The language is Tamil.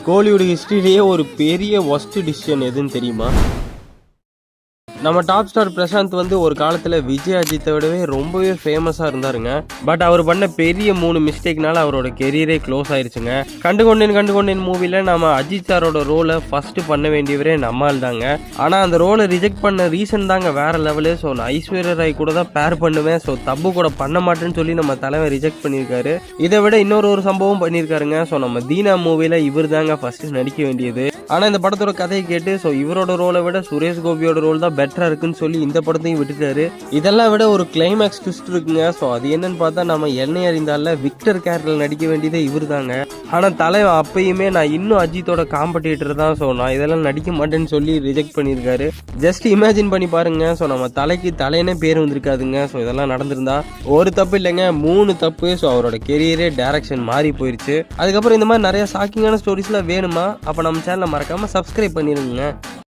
கோலிவுட் ஹிஸ்டரியிலேயே ஒரு பெரிய ஒஸ்ட் டிசிஷன் எதுன்னு தெரியுமா? நம்ம டாப் ஸ்டார் பிரசாந்த் வந்து ஒரு காலத்தில் விஜய் அஜித்தை விடவே ரொம்பவே ஃபேமஸாக இருந்தாருங்க. பட் அவர் பண்ண பெரிய 3 மிஸ்டேக்னால அவரோட கெரியரே க்ளோஸ் ஆயிடுச்சுங்க. கண்டுகொண்டேன் மூவியில் நம்ம அஜித் சாரோட ரோலை ஃபர்ஸ்ட் பண்ண வேண்டியவரே நம்மால் தாங்க. ஆனால் அந்த ரோலை ரிஜெக்ட் பண்ண ரீசன் தாங்க வேற லெவலு. ஸோ நான் ஐஸ்வர்யா ராய் கூட தான் பேர் பண்ணுவேன், ஸோ தப்பு கூட பண்ண மாட்டேன்னு சொல்லி நம்ம தலைவர் ரிஜெக்ட் பண்ணியிருக்காரு. இதை விட இன்னொரு சம்பவம் பண்ணியிருக்காருங்க. ஸோ நம்ம தீனா மூவியில் இவர் தாங்க ஃபர்ஸ்ட் நடிக்க வேண்டியது. ஆனால் இந்த படத்தோட கதையை கேட்டு ஸோ இவரோட ரோலை விட சுரேஷ் கோபியோட ரோல் தான் பெட்டரா இருக்குன்னு சொல்லி இந்த படத்தையும் விட்டுட்டாரு. இதெல்லாம் விட ஒரு கிளைமேக்ஸ் ட்விஸ்ட் இருக்குங்க. ஸோ அது என்னன்னு பார்த்தா நம்ம எண்ணெய் அறிந்தால விக்டர் கேரக்டர் நடிக்க வேண்டியதே இவர் தாங்க. ஆனால் தலைவன் அப்பயுமே நான் இன்னும் அஜித்தோட காம்படிட்டர் தான், ஸோ நான் இதெல்லாம் நடிக்க மாட்டேன்னு சொல்லி ரிஜெக்ட் பண்ணியிருக்காரு. ஜஸ்ட் இமேஜின் பண்ணி பாருங்க. ஸோ நம்ம தலைனே பேர் வந்திருக்காதுங்க. ஸோ இதெல்லாம் நடந்திருந்தா ஒரு தப்பு இல்லைங்க, 3 தப்பு. ஸோ அவரோட கெரியரே டைரக்ஷன் மாறி போயிருச்சு. அதுக்கப்புறம் இந்த மாதிரி நிறைய ஷாக்கிங்கான ஸ்டோரிஸ்லாம் வேணுமா? அப்போ நம்ம சேனலை மறக்காம சப்ஸ்கிரைப் பண்ணிருங்க.